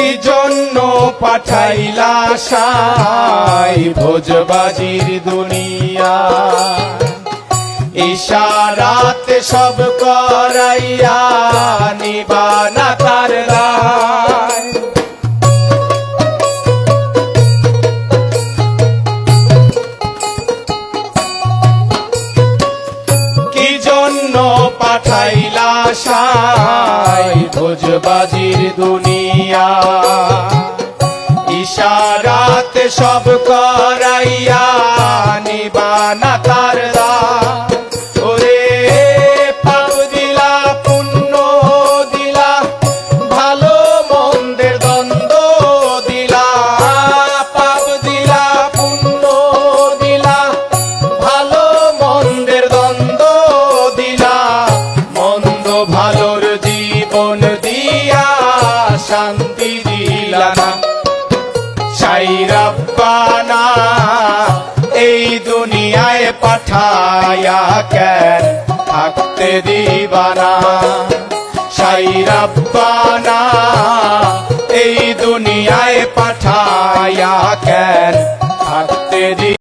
কি জন্য পাঠাইলা সাই ভোজবাজির দুনিয়া, ইশারাতে সব করাইয়া নিবানা তার লাই। কি জন্য পাঠাইলা সাই ভোজবাজির দুনিয়া, ইশারাতে সব করাইয়া নিবানা তার লাই। ওরে পাপ দিলা পুণ্য দিলা, ভালো মন্দের দ্বন্দ্ব দিলা, পাপ দিলা পুণ্য দিলা, ভালো মন্দের দ্বন্দ্ব দিলা, মন্দ ভালোর জীবন দিয়া শান্তি দিলা না। সাই রব্বানা এই দুনিয়ায় পাঠায়া কেন থাকতে দিবানা, সাই রব্বানা এই দুনিয়ায় পাঠায়া কেন থাকতে